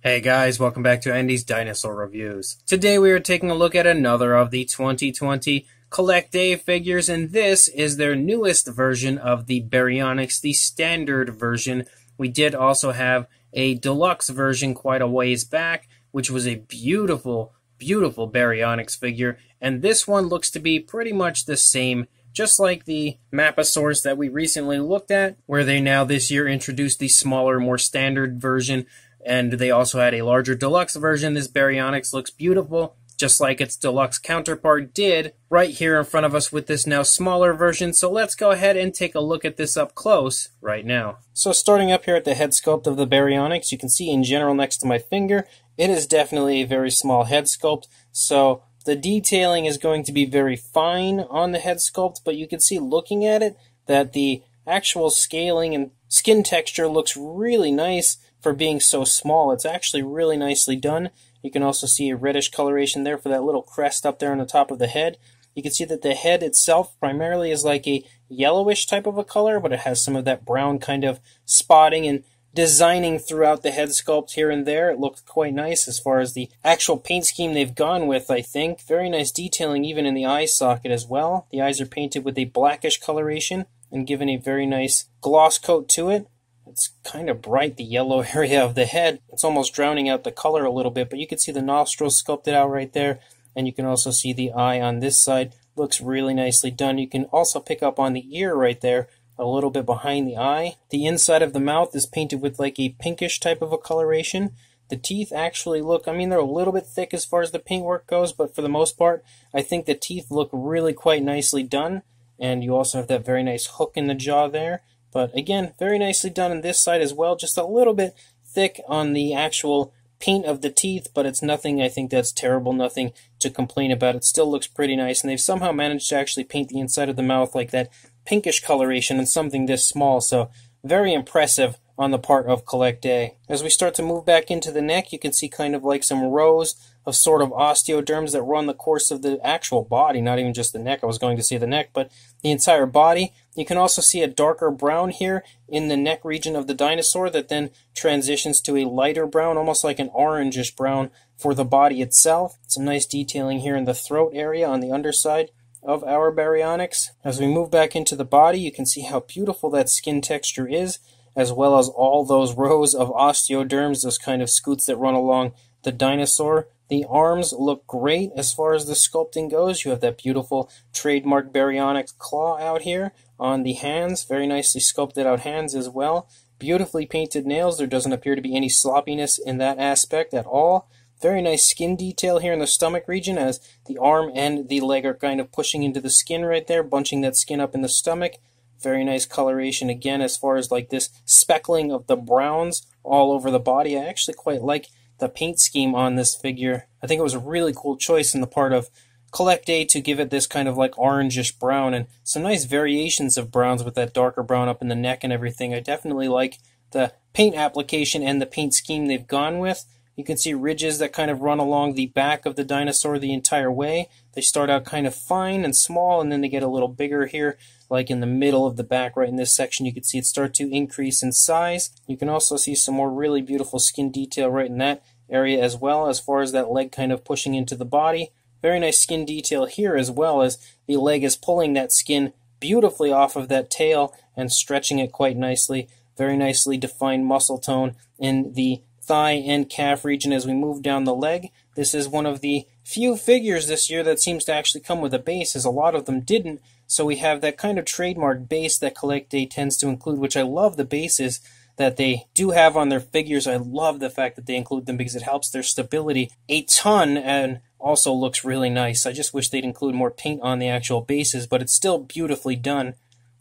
Hey guys, welcome back to Andy's Dinosaur Reviews. Today we are taking a look at another of the 2020 Collecta figures, and this is their newest version of the Baryonyx, the standard version. We did also have a deluxe version quite a ways back, which was a beautiful, beautiful Baryonyx figure, and this one looks to be pretty much the same, just like the Maposaurus that we recently looked at, where they now this year introduced the smaller, more standard version. And they also had a larger deluxe version. This Baryonyx looks beautiful, just like its deluxe counterpart did, right here in front of us with this now smaller version. So let's go ahead and take a look at this up close right now. So starting up here at the head sculpt of the Baryonyx, you can see in general next to my finger, it is definitely a very small head sculpt. So the detailing is going to be very fine on the head sculpt, but you can see looking at it that the actual scaling and skin texture looks really nice. For being so small, it's actually really nicely done. You can also see a reddish coloration there for that little crest up there on the top of the head. You can see that the head itself primarily is like a yellowish type of a color, but it has some of that brown kind of spotting and designing throughout the head sculpt here and there. It looks quite nice as far as the actual paint scheme they've gone with, I think. Very nice detailing even in the eye socket as well. The eyes are painted with a blackish coloration and given a very nice gloss coat to it. It's kind of bright, the yellow area of the head. It's almost drowning out the color a little bit, but you can see the nostrils sculpted out right there, and you can also see the eye on this side. Looks really nicely done. You can also pick up on the ear right there, a little bit behind the eye. The inside of the mouth is painted with like a pinkish type of a coloration. The teeth actually look, I mean, they're a little bit thick as far as the paintwork goes, but for the most part, I think the teeth look really quite nicely done. And you also have that very nice hook in the jaw there. But again, very nicely done on this side as well. Just a little bit thick on the actual paint of the teeth, but it's nothing, I think that's terrible, nothing to complain about. It still looks pretty nice, and they've somehow managed to actually paint the inside of the mouth like that pinkish coloration and something this small, so very impressive on the part of Collecta. As we start to move back into the neck, you can see kind of like some rows of sort of osteoderms that run the course of the actual body, not even just the neck. I was going to say the neck, but the entire body. You can also see a darker brown here in the neck region of the dinosaur that then transitions to a lighter brown, almost like an orangish brown for the body itself. Some nice detailing here in the throat area on the underside of our Baryonyx. As we move back into the body, you can see how beautiful that skin texture is, as well as all those rows of osteoderms, those kind of scoots that run along the dinosaur. The arms look great as far as the sculpting goes. You have that beautiful trademark Baryonyx claw out here on the hands. Very nicely sculpted out hands as well. Beautifully painted nails. There doesn't appear to be any sloppiness in that aspect at all. Very nice skin detail here in the stomach region as the arm and the leg are kind of pushing into the skin right there, bunching that skin up in the stomach. Very nice coloration again as far as like this speckling of the browns all over the body. I actually quite like the paint scheme on this figure. I think it was a really cool choice on the part of Collecta to give it this kind of like orangish brown and some nice variations of browns with that darker brown up in the neck and everything. I definitely like the paint application and the paint scheme they've gone with. You can see ridges that kind of run along the back of the dinosaur the entire way. They start out kind of fine and small, and then they get a little bigger here, like in the middle of the back right in this section. You can see it start to increase in size. You can also see some more really beautiful skin detail right in that area as well, as far as that leg kind of pushing into the body. Very nice skin detail here as well, as the leg is pulling that skin beautifully off of that tail and stretching it quite nicely. Very nicely defined muscle tone in the thigh and calf region as we move down the leg. This is one of the few figures this year that seems to actually come with a base, as a lot of them didn't. So we have that kind of trademark base that Collecta tends to include, which I love the bases that they do have on their figures. I love the fact that they include them because it helps their stability a ton and also looks really nice. I just wish they'd include more paint on the actual bases, but it's still beautifully done.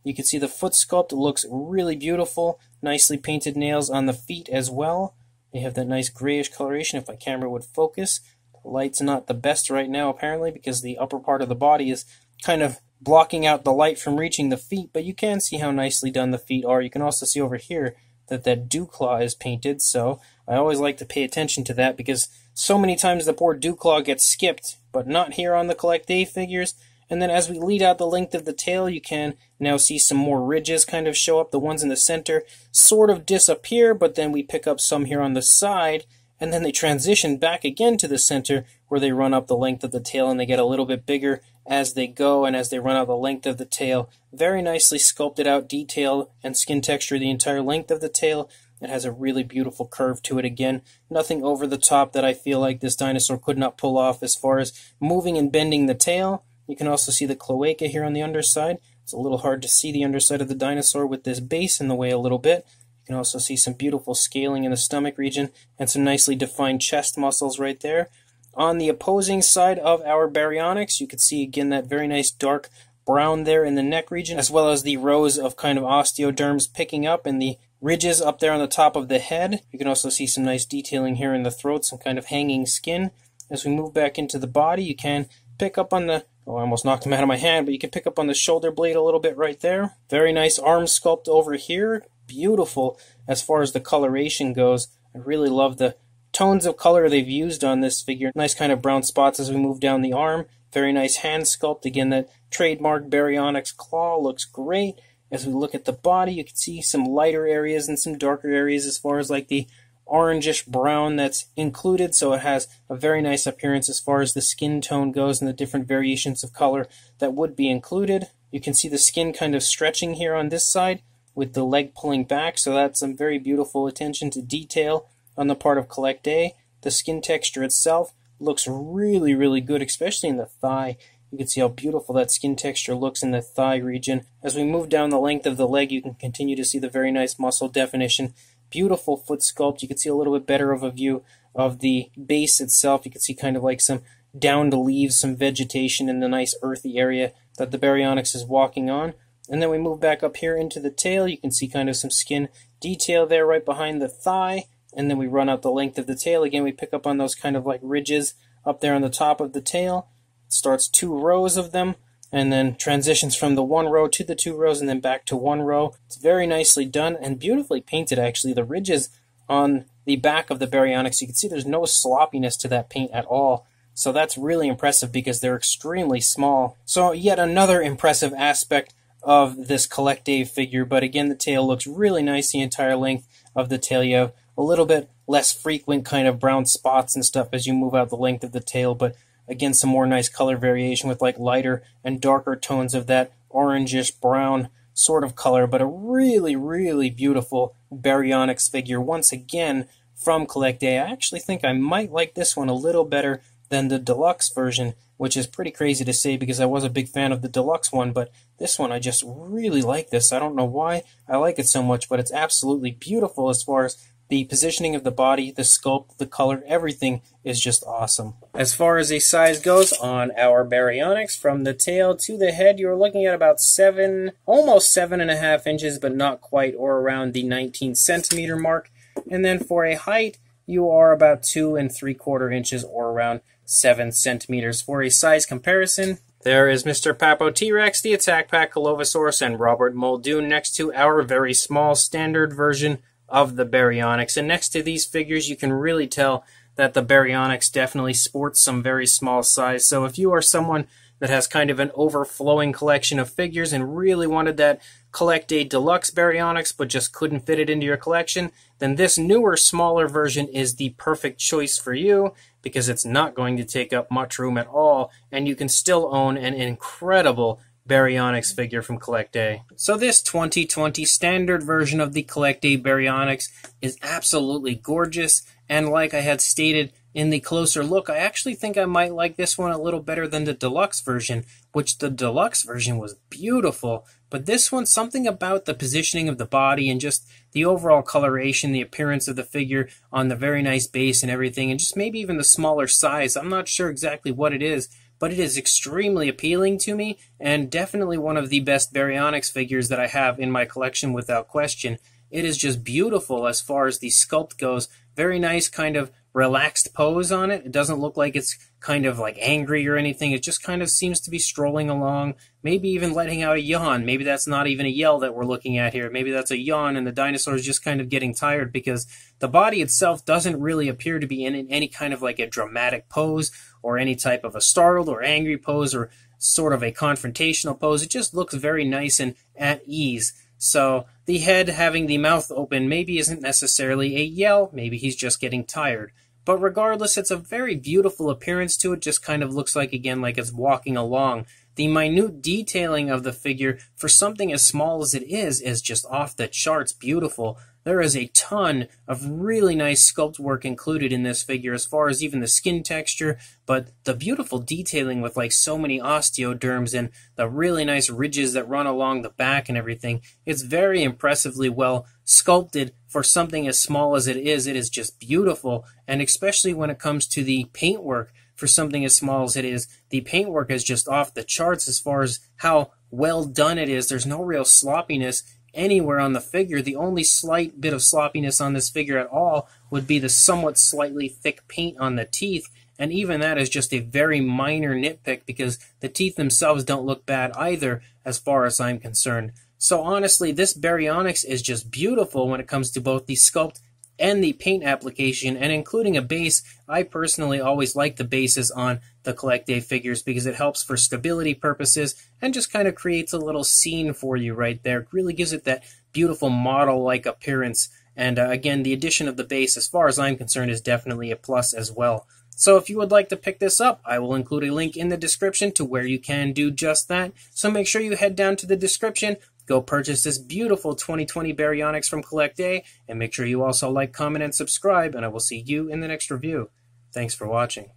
You can see the foot sculpt looks really beautiful. Nicely painted nails on the feet as well. They have that nice grayish coloration if my camera would focus. The light's not the best right now apparently because the upper part of the body is kind of blocking out the light from reaching the feet, but you can see how nicely done the feet are. You can also see over here that that dew claw is painted, so I always like to pay attention to that because so many times the poor dew claw gets skipped, but not here on the Collecta figures. And then as we lead out the length of the tail, you can now see some more ridges kind of show up. The ones in the center sort of disappear, but then we pick up some here on the side, and then they transition back again to the center where they run up the length of the tail and they get a little bit bigger as they go and as they run out the length of the tail. Very nicely sculpted out detail and skin texture the entire length of the tail. It has a really beautiful curve to it again. Nothing over the top that I feel like this dinosaur could not pull off as far as moving and bending the tail. You can also see the cloaca here on the underside. It's a little hard to see the underside of the dinosaur with this base in the way a little bit. You can also see some beautiful scaling in the stomach region and some nicely defined chest muscles right there. On the opposing side of our Baryonyx, you can see again that very nice dark brown there in the neck region, as well as the rows of kind of osteoderms picking up in the ridges up there on the top of the head. You can also see some nice detailing here in the throat, some kind of hanging skin. As we move back into the body, you can pick up on the, oh, I almost knocked him out of my hand, but you can pick up on the shoulder blade a little bit right there. Very nice arm sculpt over here. Beautiful as far as the coloration goes. I really love the tones of color they've used on this figure. Nice kind of brown spots as we move down the arm. Very nice hand sculpt. Again, that trademark Baryonyx claw looks great. As we look at the body, you can see some lighter areas and some darker areas as far as like the orangish brown that's included, so it has a very nice appearance as far as the skin tone goes and the different variations of color that would be included. You can see the skin kind of stretching here on this side with the leg pulling back, so that's some very beautiful attention to detail on the part of Collecta. The skin texture itself looks really, really good, especially in the thigh. You can see how beautiful that skin texture looks in the thigh region. As we move down the length of the leg, you can continue to see the very nice muscle definition. Beautiful foot sculpt. You can see a little bit better of a view of the base itself. You can see kind of like some downed leaves, some vegetation in the nice earthy area that the Baryonyx is walking on. And then we move back up here into the tail. You can see kind of some skin detail there right behind the thigh. And then we run out the length of the tail. Again, we pick up on those kind of like ridges up there on the top of the tail. It starts 2 rows of them, and then transitions from the 1 row to the 2 rows and then back to 1 row. It's very nicely done and beautifully painted, actually. The ridges on the back of the Baryonyx, you can see there's no sloppiness to that paint at all. So that's really impressive because they're extremely small. So yet another impressive aspect of this Collecta figure, but again, the tail looks really nice the entire length of the tail. You have a little bit less frequent kind of brown spots and stuff as you move out the length of the tail, but again, some more nice color variation with like lighter and darker tones of that orangish brown sort of color, but a really, really beautiful Baryonyx figure once again from Collecta. I actually think I might like this one a little better than the deluxe version, which is pretty crazy to say because I was a big fan of the deluxe one, but this one I just really like this. I don't know why I like it so much, but it's absolutely beautiful as far as the positioning of the body, the sculpt, the color, everything is just awesome. As far as a size goes on our Baryonyx, from the tail to the head, you're looking at about 7, almost 7.5 inches, but not quite, or around the 19 centimeter mark. And then for a height, you are about 2 3/4 inches, or around 7 centimeters. For a size comparison, there is Mr. Papo T-Rex, the Attack Pack Colovosaurus, and Robert Muldoon next to our very small standard version of the Baryonyx. And next to these figures, you can really tell that the Baryonyx definitely sports some very small size. So if you are someone that has kind of an overflowing collection of figures and really wanted that Collecta Deluxe Baryonyx but just couldn't fit it into your collection, then this newer, smaller version is the perfect choice for you because it's not going to take up much room at all, and you can still own an incredible Baryonyx figure from Collecta. So this 2020 standard version of the Collecta Baryonyx is absolutely gorgeous, and like I had stated in the closer look, I actually think I might like this one a little better than the deluxe version, which the deluxe version was beautiful, but this one, something about the positioning of the body and just the overall coloration, the appearance of the figure on the very nice base and everything, and just maybe even the smaller size, I'm not sure exactly what it is, but it is extremely appealing to me, and definitely one of the best Baryonyx figures that I have in my collection without question. It is just beautiful as far as the sculpt goes. Very nice kind of relaxed pose on it. It doesn't look like it's kind of like angry or anything. It just kind of seems to be strolling along, maybe even letting out a yawn. Maybe that's not even a yell that we're looking at here. Maybe that's a yawn and the dinosaur is just kind of getting tired because the body itself doesn't really appear to be in any kind of like a dramatic pose or any type of a startled or angry pose or sort of a confrontational pose. It just looks very nice and at ease. So the head having the mouth open maybe isn't necessarily a yell. Maybe he's just getting tired. But regardless, it's a very beautiful appearance to it, just kind of looks like, again, like it's walking along. The minute detailing of the figure, for something as small as it is just off the charts beautiful. There is a ton of really nice sculpt work included in this figure, as far as even the skin texture, but the beautiful detailing with like so many osteoderms and the really nice ridges that run along the back and everything. It's very impressively well sculpted for something as small as it is just beautiful, and especially when it comes to the paintwork. For something as small as it is, the paintwork is just off the charts as far as how well done it is. There's no real sloppiness anywhere on the figure. The only slight bit of sloppiness on this figure at all would be the somewhat slightly thick paint on the teeth, and even that is just a very minor nitpick because the teeth themselves don't look bad either as far as I'm concerned. So honestly, this Baryonyx is just beautiful when it comes to both the sculpt and the paint application, and including a base. I personally always like the bases on the Collecta figures because it helps for stability purposes and just kind of creates a little scene for you right there. It really gives it that beautiful model-like appearance, and again, the addition of the base, as far as I'm concerned, is definitely a plus as well. So if you would like to pick this up, I will include a link in the description to where you can do just that. So make sure you head down to the description, go purchase this beautiful 2020 Baryonyx from Collecta, and make sure you also like, comment, and subscribe, and I will see you in the next review. Thanks for watching.